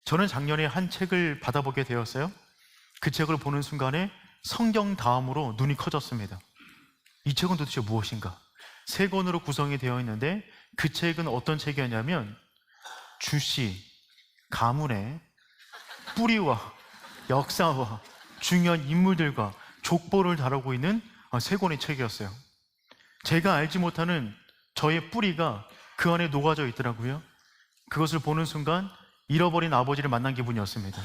저는 작년에 한 책을 받아보게 되었어요. 그 책을 보는 순간에 성경 다음으로 눈이 커졌습니다. 이 책은 도대체 무엇인가? 3권으로 구성이 되어 있는데 그 책은 어떤 책이었냐면 주씨, 가문의 뿌리와 역사와 중요한 인물들과 족보를 다루고 있는 3권의 책이었어요. 제가 알지 못하는 저의 뿌리가 그 안에 녹아져 있더라고요. 그것을 보는 순간 잃어버린 아버지를 만난 기분이었습니다.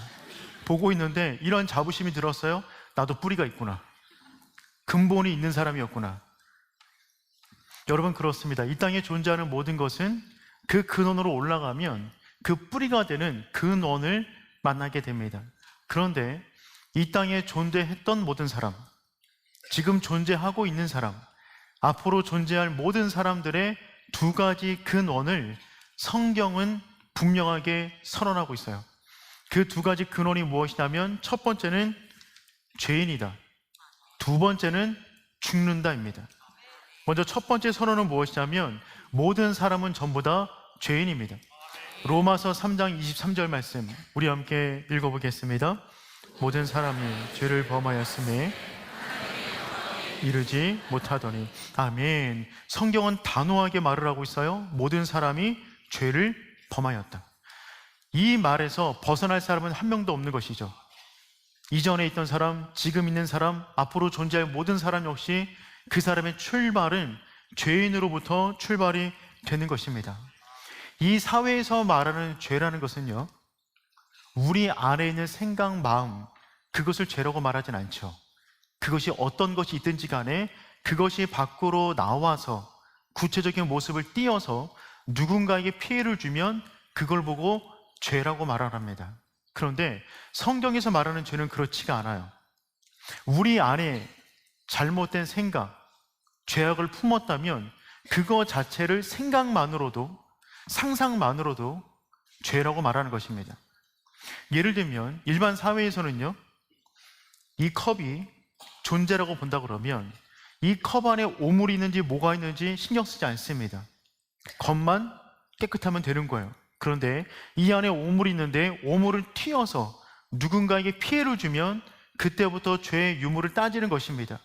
보고 있는데 이런 자부심이 들었어요. 나도 뿌리가 있구나. 근본이 있는 사람이었구나. 여러분, 그렇습니다. 이 땅에 존재하는 모든 것은 그 근원으로 올라가면 그 뿌리가 되는 근원을 만나게 됩니다. 그런데 이 땅에 존재했던 모든 사람, 지금 존재하고 있는 사람, 앞으로 존재할 모든 사람들의 2가지 근원을 성경은 분명하게 선언하고 있어요. 그 2가지 근원이 무엇이냐면 첫 번째는 죄인이다, 2번째는 죽는다입니다. 먼저 첫 번째 선언은 무엇이냐면 모든 사람은 전부 다 죄인입니다. 로마서 3장 23절 말씀 우리 함께 읽어보겠습니다. 모든 사람이 죄를 범하였음에 이르지 못하더니. 아멘. 성경은 단호하게 말을 하고 있어요. 모든 사람이 죄를 범하였다. 이 말에서 벗어날 사람은 한 명도 없는 것이죠. 이전에 있던 사람, 지금 있는 사람, 앞으로 존재할 모든 사람 역시 그 사람의 출발은 죄인으로부터 출발이 되는 것입니다. 이 사회에서 말하는 죄라는 것은요, 우리 안에 있는 생각, 마음, 그것을 죄라고 말하진 않죠. 그것이 어떤 것이 있든지 간에 그것이 밖으로 나와서 구체적인 모습을 띄어서 누군가에게 피해를 주면 그걸 보고 죄라고 말합니다. 그런데 성경에서 말하는 죄는 그렇지가 않아요. 우리 안에 잘못된 생각, 죄악을 품었다면 그거 자체를 생각만으로도, 상상만으로도 죄라고 말하는 것입니다. 예를 들면 일반 사회에서는요, 이 컵이 존재라고 본다 그러면 이 컵 안에 오물이 있는지 뭐가 있는지 신경 쓰지 않습니다. 겉만 깨끗하면 되는 거예요. 그런데 이 안에 오물이 있는데 오물을 튀어서 누군가에게 피해를 주면 그때부터 죄의 유무를 따지는 것입니다.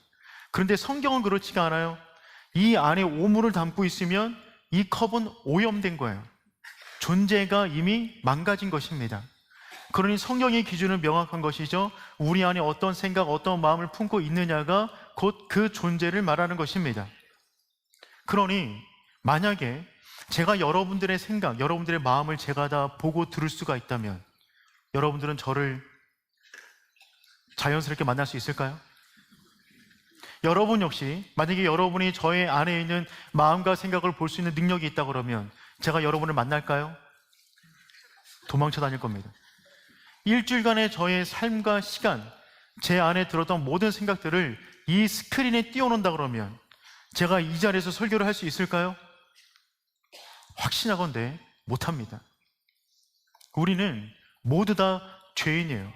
그런데 성경은 그렇지가 않아요. 이 안에 오물을 담고 있으면 이 컵은 오염된 거예요. 존재가 이미 망가진 것입니다. 그러니 성경의 기준은 명확한 것이죠. 우리 안에 어떤 생각, 어떤 마음을 품고 있느냐가 곧 그 존재를 말하는 것입니다. 그러니 만약에 제가 여러분들의 생각, 여러분들의 마음을 제가 다 보고 들을 수가 있다면 여러분들은 저를 자연스럽게 만날 수 있을까요? 여러분 역시 만약에 여러분이 저의 안에 있는 마음과 생각을 볼 수 있는 능력이 있다 그러면 제가 여러분을 만날까요? 도망쳐 다닐 겁니다. 일주일간의 저의 삶과 시간, 제 안에 들었던 모든 생각들을 이 스크린에 띄워놓는다 그러면 제가 이 자리에서 설교를 할 수 있을까요? 확신하건대 못합니다. 우리는 모두 다 죄인이에요.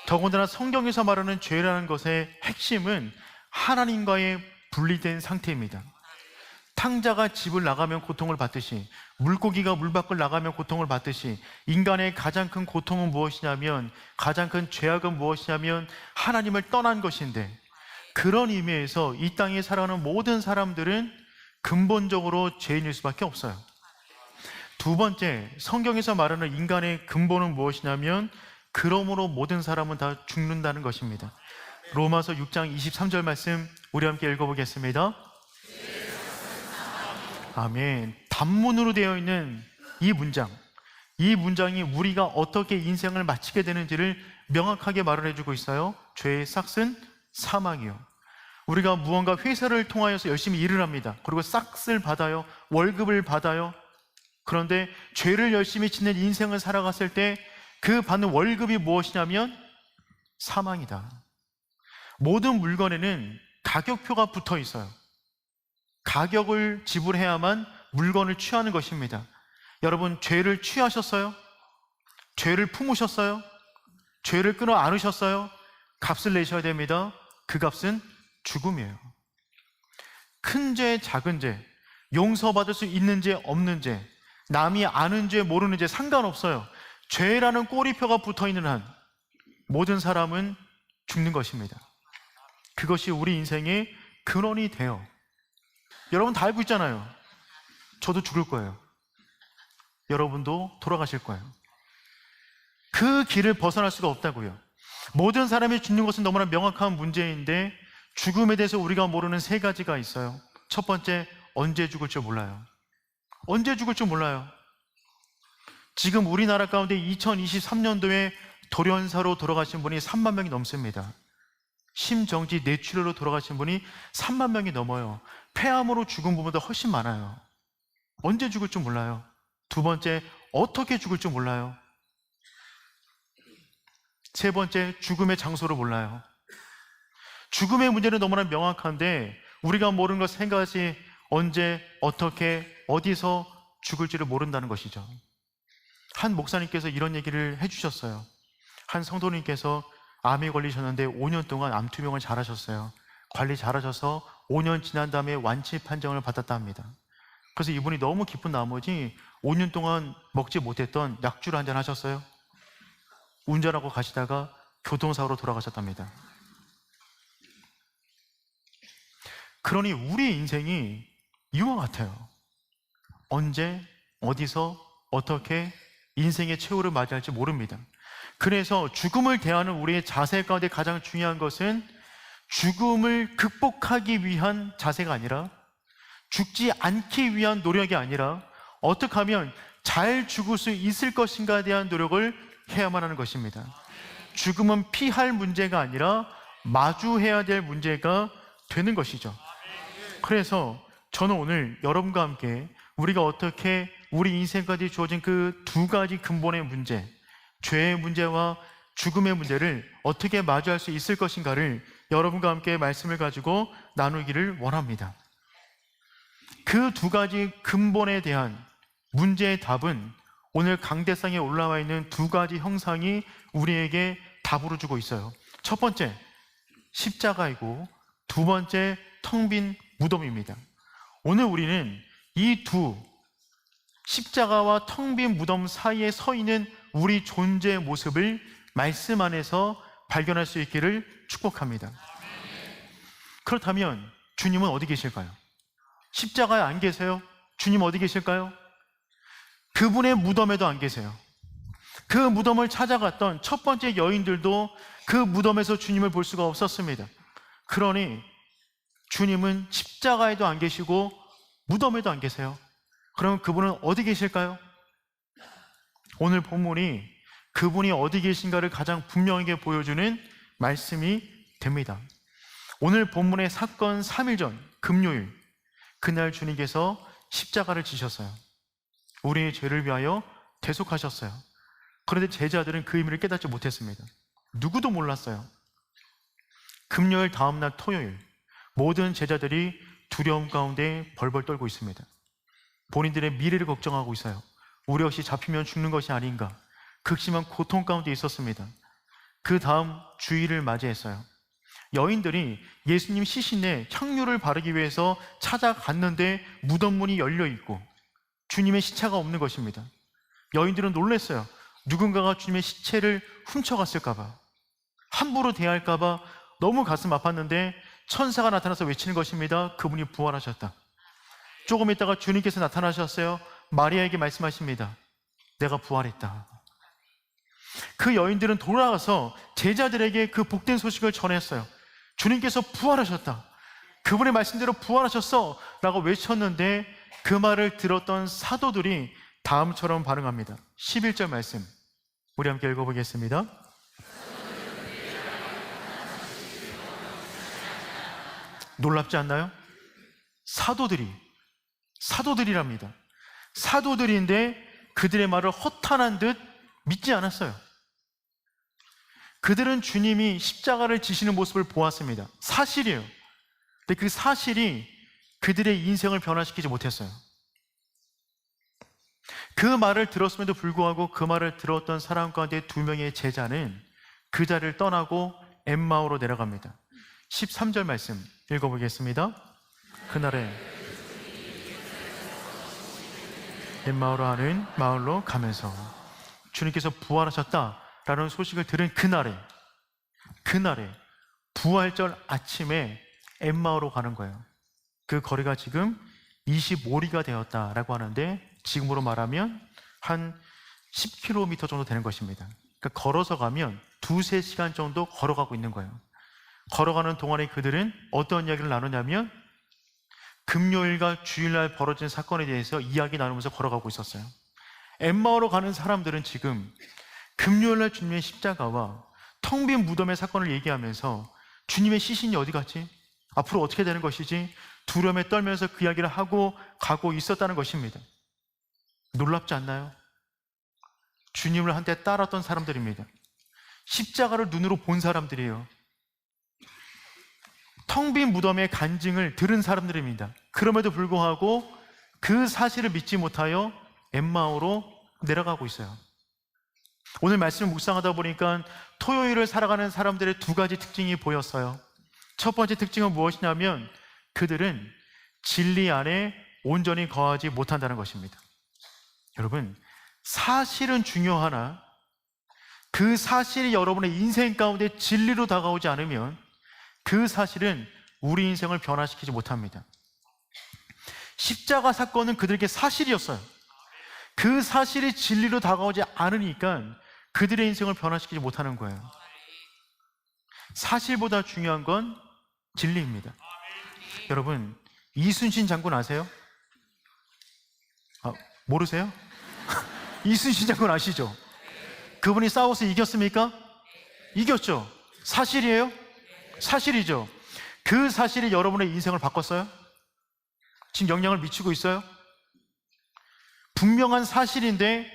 더군다나 성경에서 말하는 죄라는 것의 핵심은 하나님과의 분리된 상태입니다. 탕자가 집을 나가면 고통을 받듯이, 물고기가 물 밖을 나가면 고통을 받듯이, 인간의 가장 큰 고통은 무엇이냐면, 가장 큰 죄악은 무엇이냐면 하나님을 떠난 것인데, 그런 의미에서 이 땅에 살아가는 모든 사람들은 근본적으로 죄인일 수밖에 없어요. 2번째, 성경에서 말하는 인간의 근본은 무엇이냐면 그러므로 모든 사람은 다 죽는다는 것입니다. 로마서 6장 23절 말씀 우리 함께 읽어보겠습니다. 아멘. 단문으로 되어 있는 이 문장이 우리가 어떻게 인생을 마치게 되는지를 명확하게 말을 해주고 있어요. 죄의 싹은 사망이요. 우리가 무언가 회사를 통하여서 열심히 일을 합니다. 그리고 싹을 받아요. 월급을 받아요. 그런데 죄를 열심히 짓는 인생을 살아갔을 때 그 받는 월급이 무엇이냐면 사망이다. 모든 물건에는 가격표가 붙어 있어요. 가격을 지불해야만 물건을 취하는 것입니다. 여러분, 죄를 취하셨어요? 죄를 품으셨어요? 죄를 끊어 안으셨어요? 값을 내셔야 됩니다. 그 값은 죽음이에요. 큰 죄, 작은 죄, 용서받을 수 있는 죄, 없는 죄, 남이 아는 죄, 모르는 죄 상관없어요. 죄라는 꼬리표가 붙어있는 한 모든 사람은 죽는 것입니다. 그것이 우리 인생의 근원이 돼요. 여러분 다 알고 있잖아요. 저도 죽을 거예요. 여러분도 돌아가실 거예요. 그 길을 벗어날 수가 없다고요. 모든 사람이 죽는 것은 너무나 명확한 문제인데, 죽음에 대해서 우리가 모르는 세 가지가 있어요. 첫 번째, 언제 죽을 줄 몰라요. 언제 죽을 줄 몰라요. 지금 우리나라 가운데 2023년도에 돌연사로 돌아가신 분이 3만 명이 넘습니다. 심정지 뇌출혈로 돌아가신 분이 3만 명이 넘어요. 폐암으로 죽은 분보다 훨씬 많아요. 언제 죽을 줄 몰라요. 두 번째, 어떻게 죽을 줄 몰라요. 세 번째, 죽음의 장소를 몰라요. 죽음의 문제는 너무나 명확한데 우리가 모르는 것 세 가지, 언제, 어떻게, 어디서 죽을지를 모른다는 것이죠. 한 목사님께서 이런 얘기를 해주셨어요. 한 성도님께서 암에 걸리셨는데 5년 동안 암 투병을 잘하셨어요. 관리 잘하셔서 5년 지난 다음에 완치 판정을 받았다 합니다. 그래서 이분이 너무 기쁜 나머지 5년 동안 먹지 못했던 약주를 한잔 하셨어요. 운전하고 가시다가 교통사고로 돌아가셨답니다. 그러니 우리 인생이 이와 같아요. 언제, 어디서, 어떻게 인생의 최후를 맞이할지 모릅니다. 그래서 죽음을 대하는 우리의 자세 가운데 가장 중요한 것은 죽음을 극복하기 위한 자세가 아니라, 죽지 않기 위한 노력이 아니라, 어떻게 하면 잘 죽을 수 있을 것인가에 대한 노력을 해야만 하는 것입니다. 죽음은 피할 문제가 아니라 마주해야 될 문제가 되는 것이죠. 그래서 저는 오늘 여러분과 함께 우리가 어떻게 우리 인생까지 주어진 그 두 가지 근본의 문제, 죄의 문제와 죽음의 문제를 어떻게 마주할 수 있을 것인가를 여러분과 함께 말씀을 가지고 나누기를 원합니다. 그 두 가지 근본에 대한 문제의 답은 오늘 강대상에 올라와 있는 두 가지 형상이 우리에게 답으로 주고 있어요. 첫 번째, 십자가이고 두 번째, 텅 빈 무덤입니다. 오늘 우리는 이 두 십자가와 텅 빈 무덤 사이에 서 있는 우리 존재의 모습을 말씀 안에서 발견할 수 있기를 축복합니다. 그렇다면 주님은 어디 계실까요? 십자가에 안 계세요? 주님 어디 계실까요? 그분의 무덤에도 안 계세요. 그 무덤을 찾아갔던 첫 번째 여인들도 그 무덤에서 주님을 볼 수가 없었습니다. 그러니 주님은 십자가에도 안 계시고 무덤에도 안 계세요. 그럼 그분은 어디 계실까요? 오늘 본문이 그분이 어디 계신가를 가장 분명하게 보여주는 말씀이 됩니다. 오늘 본문의 사건 3일 전 금요일, 그날 주님께서 십자가를 지셨어요. 우리의 죄를 위하여 대속하셨어요. 그런데 제자들은 그 의미를 깨닫지 못했습니다. 누구도 몰랐어요. 금요일 다음날 토요일, 모든 제자들이 두려움 가운데 벌벌 떨고 있습니다. 본인들의 미래를 걱정하고 있어요. 우리 없이 잡히면 죽는 것이 아닌가, 극심한 고통 가운데 있었습니다. 그 다음 주일을 맞이했어요. 여인들이 예수님 시신에 향유를 바르기 위해서 찾아갔는데 무덤 문이 열려 있고 주님의 시체가 없는 것입니다. 여인들은 놀랐어요. 누군가가 주님의 시체를 훔쳐갔을까봐, 함부로 대할까봐 너무 가슴 아팠는데 천사가 나타나서 외치는 것입니다. 그분이 부활하셨다. 조금 있다가 주님께서 나타나셨어요. 마리아에게 말씀하십니다. 내가 부활했다. 그 여인들은 돌아가서 제자들에게 그 복된 소식을 전했어요. 주님께서 부활하셨다. 그분의 말씀대로 부활하셨어 라고 외쳤는데 그 말을 들었던 사도들이 다음처럼 반응합니다. 11절 말씀 우리 함께 읽어보겠습니다. 놀랍지 않나요? 사도들이랍니다. 사도들인데 그들의 말을 허탄한 듯 믿지 않았어요. 그들은 주님이 십자가를 지시는 모습을 보았습니다. 사실이에요. 근데 그 사실이 그들의 인생을 변화시키지 못했어요. 그 말을 들었음에도 불구하고 그 말을 들었던 사람 가운데 2명의 제자는 그 자리를 떠나고 엠마오로 내려갑니다. 13절 말씀 읽어보겠습니다. 그날에 엠마오로 하는 마을로 가면서 주님께서 부활하셨다라는 소식을 들은 그날에 부활절 아침에 엠마오로 가는 거예요. 그 거리가 지금 25리가 되었다라고 하는데, 지금으로 말하면 한 10km 정도 되는 것입니다. 그러니까 걸어서 가면 2-3시간 정도 걸어가고 있는 거예요. 걸어가는 동안에 그들은 어떤 이야기를 나누냐면 금요일과 주일날 벌어진 사건에 대해서 이야기 나누면서 걸어가고 있었어요. 엠마오로 가는 사람들은 지금 금요일날 주님의 십자가와 텅 빈 무덤의 사건을 얘기하면서 주님의 시신이 어디 갔지? 앞으로 어떻게 되는 것이지? 두려움에 떨면서 그 이야기를 하고 가고 있었다는 것입니다. 놀랍지 않나요? 주님을 한때 따랐던 사람들입니다. 십자가를 눈으로 본 사람들이에요. 텅 빈 무덤의 간증을 들은 사람들입니다. 그럼에도 불구하고 그 사실을 믿지 못하여 엠마오로 내려가고 있어요. 오늘 말씀을 묵상하다 보니까 토요일을 살아가는 사람들의 2가지 특징이 보였어요. 첫 번째 특징은 무엇이냐면 그들은 진리 안에 온전히 거하지 못한다는 것입니다. 여러분, 사실은 중요하나 그 사실이 여러분의 인생 가운데 진리로 다가오지 않으면 그 사실은 우리 인생을 변화시키지 못합니다. 십자가 사건은 그들에게 사실이었어요. 그 사실이 진리로 다가오지 않으니까 그들의 인생을 변화시키지 못하는 거예요. 사실보다 중요한 건 진리입니다. 여러분, 이순신 장군 아세요? 모르세요? 이순신 장군 아시죠? 그분이 싸워서 이겼습니까? 이겼죠. 사실이에요? 사실이죠. 그 사실이 여러분의 인생을 바꿨어요? 지금 영향을 미치고 있어요? 분명한 사실인데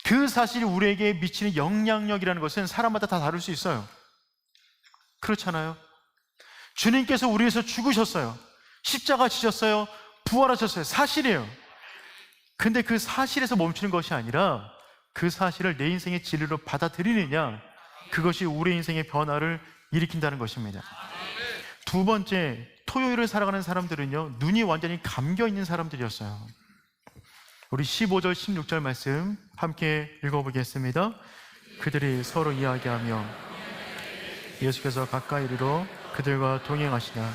그 사실이 우리에게 미치는 영향력이라는 것은 사람마다 다 다를 수 있어요. 그렇잖아요? 주님께서 우리 위해서 죽으셨어요. 십자가 지셨어요. 부활하셨어요. 사실이에요. 근데 그 사실에서 멈추는 것이 아니라 그 사실을 내 인생의 진리로 받아들이느냐, 그것이 우리 인생의 변화를 일으킨다는 것입니다. 2번째, 토요일을 살아가는 사람들은요, 눈이 완전히 감겨있는 사람들이었어요. 우리 15절, 16절 말씀 함께 읽어보겠습니다. 그들이 서로 이야기하며 예수께서 가까이 이르러 그들과 동행하시나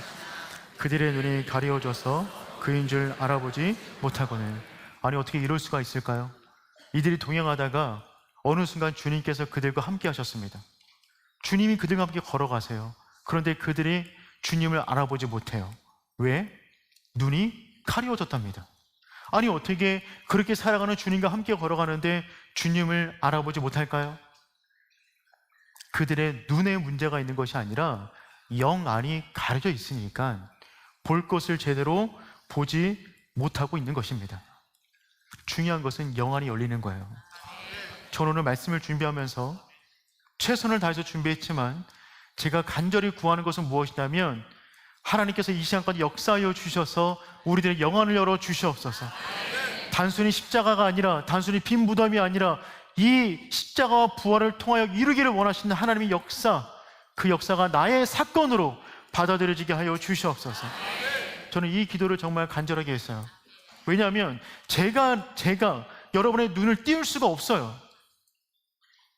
그들의 눈이 가리워져서 그인 줄 알아보지 못하거늘. 아니, 어떻게 이럴 수가 있을까요? 이들이 동행하다가 어느 순간 주님께서 그들과 함께 하셨습니다. 주님이 그들과 함께 걸어가세요. 그런데 그들이 주님을 알아보지 못해요. 왜? 눈이 가리워졌답니다. 아니, 어떻게 그렇게 살아가는 주님과 함께 걸어가는데 주님을 알아보지 못할까요? 그들의 눈에 문제가 있는 것이 아니라 영 안이 가려져 있으니까 볼 것을 제대로 보지 못하고 있는 것입니다. 중요한 것은 영 안이 열리는 거예요. 저는 오늘 말씀을 준비하면서 최선을 다해서 준비했지만 제가 간절히 구하는 것은 무엇이냐면 하나님께서 이 시간까지 역사하여 주셔서 우리들의 영안을 열어 주시옵소서. 단순히 십자가가 아니라, 단순히 빈 무덤이 아니라 이 십자가와 부활을 통하여 이루기를 원하시는 하나님의 역사, 그 역사가 나의 사건으로 받아들여지게 하여 주시옵소서. 저는 이 기도를 정말 간절하게 했어요. 왜냐하면 제가 여러분의 눈을 띄울 수가 없어요.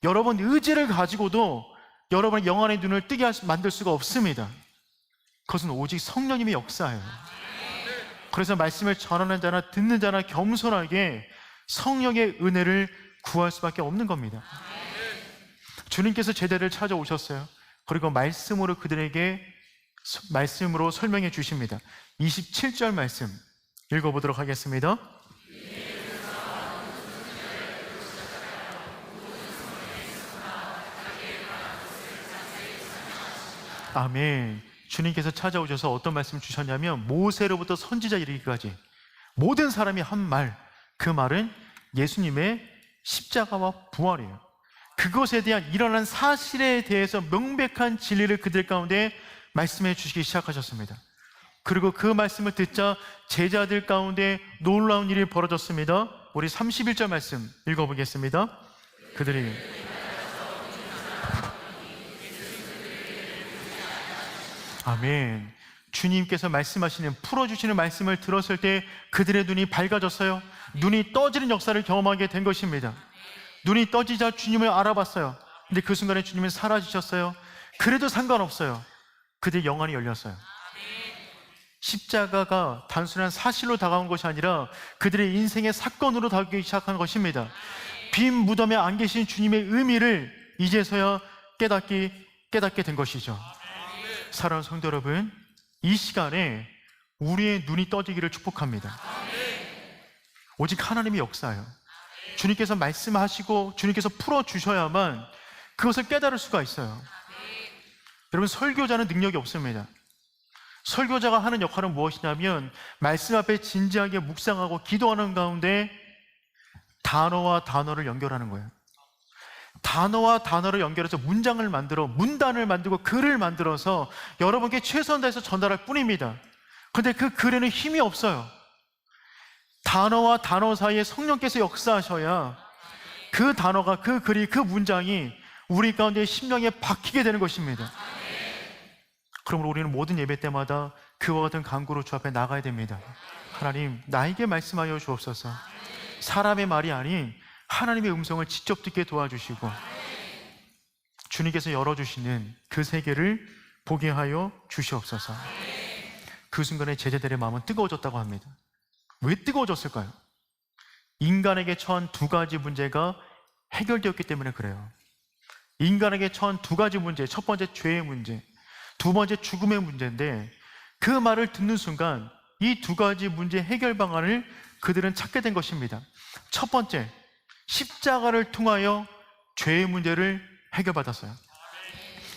여러분 의지를 가지고도 여러분의 영안의 눈을 뜨게 만들 수가 없습니다. 그것은 오직 성령님의 역사예요. 그래서 말씀을 전하는 자나 듣는 자나 겸손하게 성령의 은혜를 구할 수밖에 없는 겁니다. 주님께서 제자를 찾아오셨어요. 그리고 말씀으로 그들에게 말씀으로 설명해 주십니다. 27절 말씀 읽어보도록 하겠습니다. 아멘. 주님께서 찾아오셔서 어떤 말씀을 주셨냐면 모세로부터 선지자 이르기까지 모든 사람이 한 말, 그 말은 예수님의 십자가와 부활이에요. 그것에 대한 일어난 사실에 대해서 명백한 진리를 그들 가운데 말씀해 주시기 시작하셨습니다. 그리고 그 말씀을 듣자 제자들 가운데 놀라운 일이 벌어졌습니다. 우리 31절 말씀 읽어보겠습니다. 그들이 아멘. 주님께서 말씀하시는, 풀어주시는 말씀을 들었을 때 그들의 눈이 밝아졌어요. 눈이 떠지는 역사를 경험하게 된 것입니다. 눈이 떠지자 주님을 알아봤어요. 근데 그 순간에 주님은 사라지셨어요. 그래도 상관없어요. 그들의 영안이 열렸어요. 십자가가 단순한 사실로 다가온 것이 아니라 그들의 인생의 사건으로 다가오기 시작한 것입니다. 빈 무덤에 안 계신 주님의 의미를 이제서야 깨닫게 된 것이죠. 사랑하는 성도 여러분, 이 시간에 우리의 눈이 떠지기를 축복합니다. 오직 하나님의 역사예요. 주님께서 말씀하시고 주님께서 풀어주셔야만 그것을 깨달을 수가 있어요. 여러분, 설교자는 능력이 없습니다. 설교자가 하는 역할은 무엇이냐면 말씀 앞에 진지하게 묵상하고 기도하는 가운데 단어와 단어를 연결하는 거예요. 단어와 단어를 연결해서 문장을 만들어 문단을 만들고 글을 만들어서 여러분께 최선을 다해서 전달할 뿐입니다. 그런데 그 글에는 힘이 없어요. 단어와 단어 사이에 성령께서 역사하셔야 그 단어가, 그 글이, 그 문장이 우리 가운데 심령에 박히게 되는 것입니다. 그러므로 우리는 모든 예배 때마다 그와 같은 간구로 주 앞에 나가야 됩니다. 하나님, 나에게 말씀하여 주옵소서. 사람의 말이 아닌 하나님의 음성을 직접 듣게 도와주시고 주님께서 열어주시는 그 세계를 보게 하여 주시옵소서. 그 순간에 제자들의 마음은 뜨거워졌다고 합니다. 왜 뜨거워졌을까요? 인간에게 처한 두 가지 문제가 해결되었기 때문에 그래요. 인간에게 처한 두 가지 문제, 첫 번째 죄의 문제, 두 번째 죽음의 문제인데 그 말을 듣는 순간 이 두 가지 문제 해결 방안을 그들은 찾게 된 것입니다. 첫 번째, 십자가를 통하여 죄의 문제를 해결받았어요.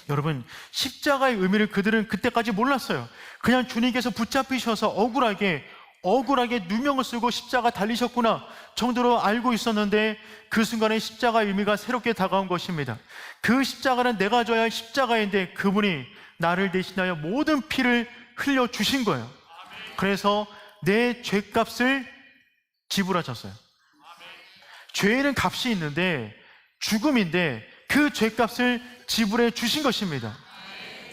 여러분, 십자가의 의미를 그들은 그때까지 몰랐어요. 그냥 주님께서 붙잡히셔서 억울하게 누명을 쓰고 십자가 달리셨구나 정도로 알고 있었는데 그 순간에 십자가의 의미가 새롭게 다가온 것입니다. 그 십자가는 내가 져야 할 십자가인데 그분이 나를 대신하여 모든 피를 흘려주신 거예요. 그래서 내 죄값을 지불하셨어요. 죄에는 값이 있는데 죽음인데 그 죄값을 지불해 주신 것입니다.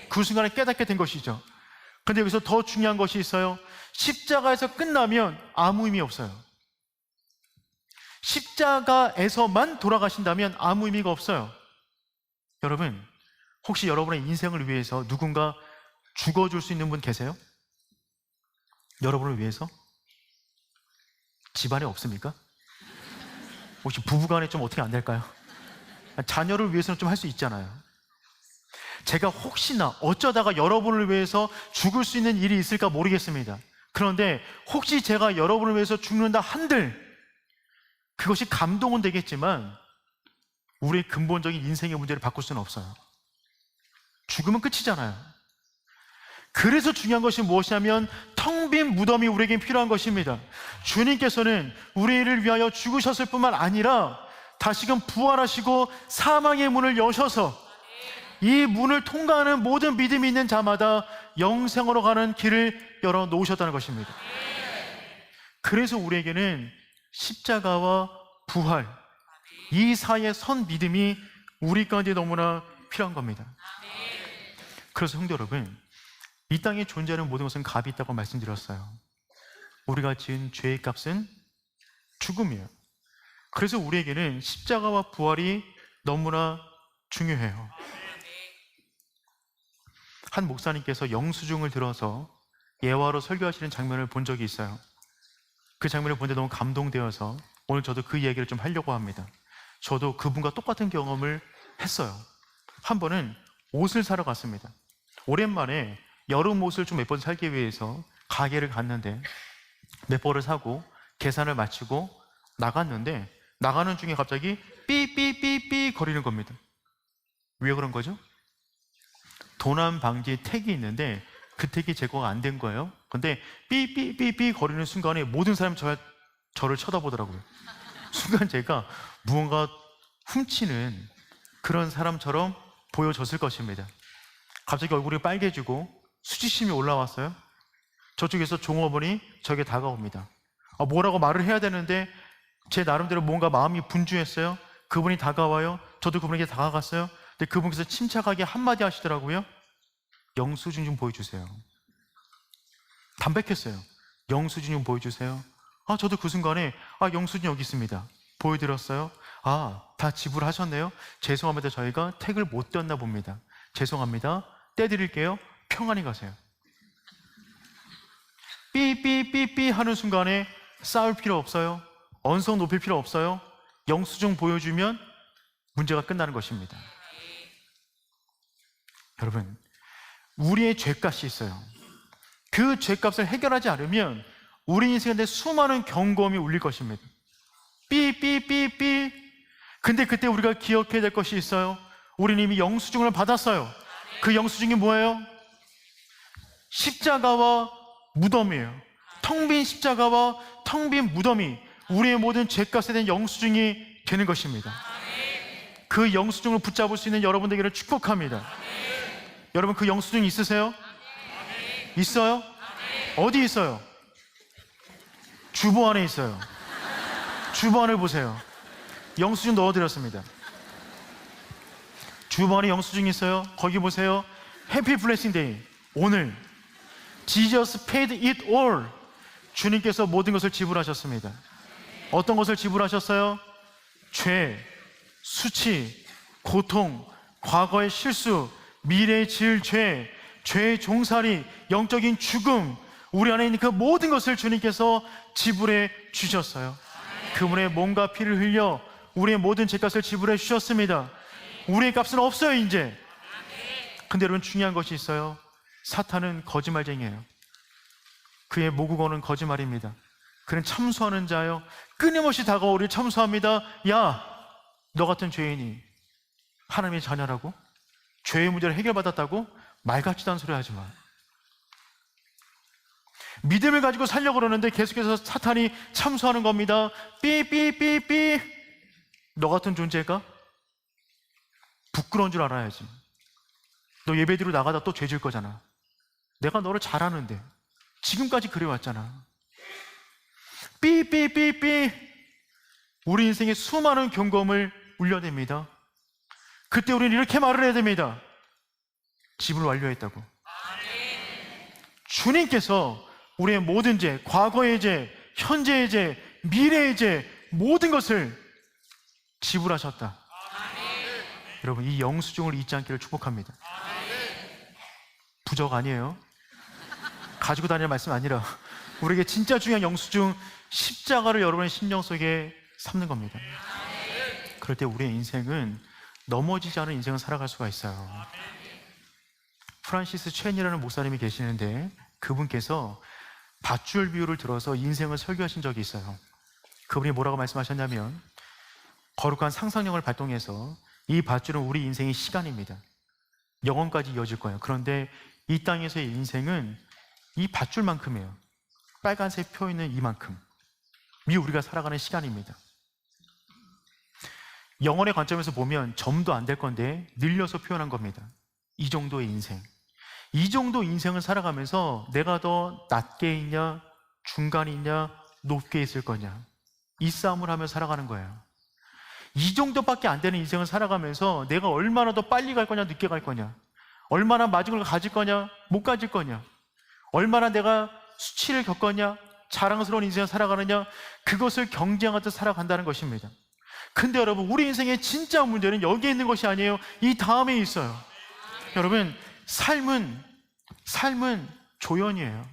그 순간에 깨닫게 된 것이죠. 그런데 여기서 더 중요한 것이 있어요. 십자가에서 끝나면 아무 의미 없어요. 십자가에서만 돌아가신다면 아무 의미가 없어요. 여러분, 혹시 여러분의 인생을 위해서 누군가 죽어줄 수 있는 분 계세요? 여러분을 위해서? 집안에 없습니까? 혹시 부부간에 좀 어떻게 안 될까요? 자녀를 위해서는 좀 할 수 있잖아요. 제가 혹시나 어쩌다가 여러분을 위해서 죽을 수 있는 일이 있을까 모르겠습니다. 그런데 혹시 제가 여러분을 위해서 죽는다 한들 그것이 감동은 되겠지만 우리의 근본적인 인생의 문제를 바꿀 수는 없어요. 죽으면 끝이잖아요. 그래서 중요한 것이 무엇이냐면 텅 빈 무덤이 우리에게 필요한 것입니다. 주님께서는 우리를 위하여 죽으셨을 뿐만 아니라 다시금 부활하시고 사망의 문을 여셔서 이 문을 통과하는 모든 믿음이 있는 자마다 영생으로 가는 길을 열어놓으셨다는 것입니다. 그래서 우리에게는 십자가와 부활, 이 사이의 선 믿음이 우리 가운데 너무나 필요한 겁니다. 그래서 성도 여러분, 이 땅에 존재하는 모든 것은 값이 있다고 말씀드렸어요. 우리가 지은 죄의 값은 죽음이에요. 그래서 우리에게는 십자가와 부활이 너무나 중요해요. 한 목사님께서 영수증을 들어서 예화로 설교하시는 장면을 본 적이 있어요. 그 장면을 보는데 너무 감동되어서 오늘 저도 그 이야기를 좀 하려고 합니다. 저도 그분과 똑같은 경험을 했어요. 한 번은 옷을 사러 갔습니다. 오랜만에 여름 옷을 좀 몇 번 살기 위해서 가게를 갔는데 몇 벌을 사고 계산을 마치고 나갔는데 나가는 중에 갑자기 삐삐삐삐 거리는 겁니다. 왜 그런 거죠? 도난 방지 택이 있는데 그 택이 제거가 안 된 거예요. 근데 삐삐삐삐 거리는 순간에 모든 사람이 저를 쳐다보더라고요. 순간 제가 무언가 훔치는 그런 사람처럼 보여졌을 것입니다. 갑자기 얼굴이 빨개지고 수치심이 올라왔어요. 저쪽에서 종업원이 저에게 다가옵니다. 뭐라고 말을 해야 되는데 제 나름대로 뭔가 마음이 분주했어요. 그분이 다가와요. 저도 그분에게 다가갔어요. 근데 그분께서 침착하게 한마디 하시더라고요. 영수증 좀 보여주세요. 담백했어요. 영수증 좀 보여주세요. 저도 그 순간에 영수증 여기 있습니다. 보여드렸어요. 다 지불하셨네요. 죄송합니다. 저희가 택을 못 떼었나 봅니다. 죄송합니다. 떼드릴게요. 평안히 가세요. 삐삐삐삐 하는 순간에 싸울 필요 없어요. 언성 높일 필요 없어요. 영수증 보여주면 문제가 끝나는 것입니다. 여러분, 우리의 죄값이 있어요. 그 죄값을 해결하지 않으면 우리 인생에 수많은 경고음이 울릴 것입니다. 삐삐삐삐. 근데 그때 우리가 기억해야 될 것이 있어요. 우리는 이미 영수증을 받았어요. 그 영수증이 뭐예요? 십자가와 무덤이에요. 텅 빈 십자가와 텅 빈 무덤이 우리의 모든 죄값에 대한 영수증이 되는 것입니다. 그 영수증을 붙잡을 수 있는 여러분 되기를 축복합니다. 여러분, 그 영수증 있으세요? 있어요? 어디 있어요? 주보 안에 있어요. 주보 안을 보세요. 영수증 넣어드렸습니다. 주보 안에 영수증 있어요. 거기 보세요. 해피 블레싱 데이. 오늘 Jesus paid it all. 주님께서 모든 것을 지불하셨습니다. 어떤 것을 지불하셨어요? 죄, 수치, 고통, 과거의 실수, 미래에 지을 죄, 죄의 종살이, 영적인 죽음, 우리 안에 있는 그 모든 것을 주님께서 지불해 주셨어요. 그분의 몸과 피를 흘려 우리의 모든 죄값을 지불해 주셨습니다. 우리의 값은 없어요, 이제. 근데 여러분, 중요한 것이 있어요. 사탄은 거짓말쟁이에요. 그의 모국어는 거짓말입니다. 그는 참수하는 자요, 끊임없이 다가와 우리를 참수합니다. 야, 너 같은 죄인이 하나님의 자녀라고? 죄의 문제를 해결받았다고? 말 같지도 않은 소리 하지 마. 믿음을 가지고 살려고 그러는데 계속해서 사탄이 참수하는 겁니다. 삐삐삐삐. 너 같은 존재가 부끄러운 줄 알아야지. 너 예배드리러 나가다 또 죄 질 거잖아. 내가 너를 잘 아는데 지금까지 그래왔잖아. 삐삐삐삐. 우리 인생에 수많은 경고음을 울려냅니다. 그때 우리는 이렇게 말을 해야 됩니다. 지불 완료했다고. 주님께서 우리의 모든 죄, 과거의 죄, 현재의 죄, 미래의 죄, 모든 것을 지불하셨다. 여러분, 이 영수증을 잊지 않기를 축복합니다. 부적 아니에요. 가지고 다니는 말씀 아니라 우리에게 진짜 중요한 영수증, 십자가를 여러분의 심령 속에 삼는 겁니다. 그럴 때 우리의 인생은 넘어지지 않은 인생을 살아갈 수가 있어요. 프란시스 첸이라는 목사님이 계시는데 그분께서 밧줄 비유를 들어서 인생을 설교하신 적이 있어요. 그분이 뭐라고 말씀하셨냐면, 거룩한 상상력을 발동해서 이 밧줄은 우리 인생의 시간입니다. 영원까지 이어질 거예요. 그런데 이 땅에서의 인생은 이 밧줄만큼이에요. 빨간색 표 있는 이만큼. 이 우리가 살아가는 시간입니다. 영혼의 관점에서 보면 점도 안 될 건데 늘려서 표현한 겁니다. 이 정도의 인생. 이 정도 인생을 살아가면서 내가 더 낮게 있냐, 중간에 있냐, 높게 있을 거냐, 이 싸움을 하며 살아가는 거예요. 이 정도밖에 안 되는 인생을 살아가면서 내가 얼마나 더 빨리 갈 거냐, 늦게 갈 거냐, 얼마나 마중을 가질 거냐, 못 가질 거냐, 얼마나 내가 수치를 겪었냐, 자랑스러운 인생을 살아가느냐, 그것을 경쟁하듯 살아간다는 것입니다. 근데 여러분, 우리 인생의 진짜 문제는 여기에 있는 것이 아니에요. 이 다음에 있어요. 여러분, 삶은 조연이에요.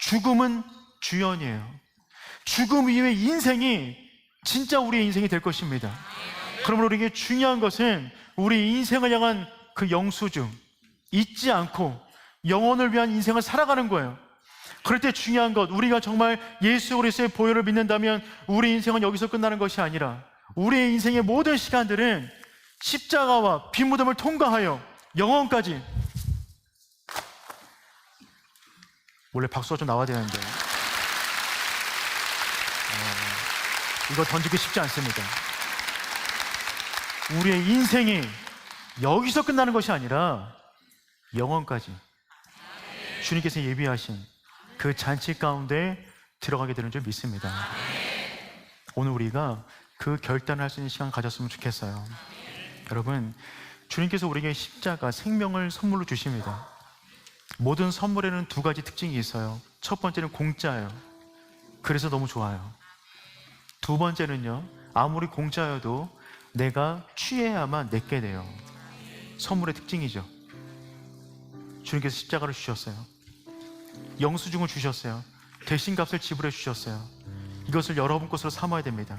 죽음은 주연이에요. 죽음 이후의 인생이 진짜 우리의 인생이 될 것입니다. 그러므로 우리에게 중요한 것은 우리 인생을 향한 그 영수증, 잊지 않고 영혼을 위한 인생을 살아가는 거예요. 그럴 때 중요한 것, 우리가 정말 예수 그리스도의 보혈을 믿는다면 우리 인생은 여기서 끝나는 것이 아니라 우리의 인생의 모든 시간들은 십자가와 빈 무덤을 통과하여 영원까지. 원래 박수가 좀 나와야 되는데 이거 던지기 쉽지 않습니다. 우리의 인생이 여기서 끝나는 것이 아니라 영원까지 주님께서 예비하신 그 잔치 가운데 들어가게 되는 줄 믿습니다. 오늘 우리가 그 결단을 할 수 있는 시간 가졌으면 좋겠어요. 여러분, 주님께서 우리에게 십자가, 생명을 선물로 주십니다. 모든 선물에는 두 가지 특징이 있어요. 첫 번째는 공짜예요. 그래서 너무 좋아요. 두 번째는요, 아무리 공짜여도 내가 취해야만 내게 돼요. 선물의 특징이죠. 주님께서 십자가를 주셨어요. 영수증을 주셨어요. 대신값을 지불해 주셨어요. 이것을 여러분 것으로 삼아야 됩니다.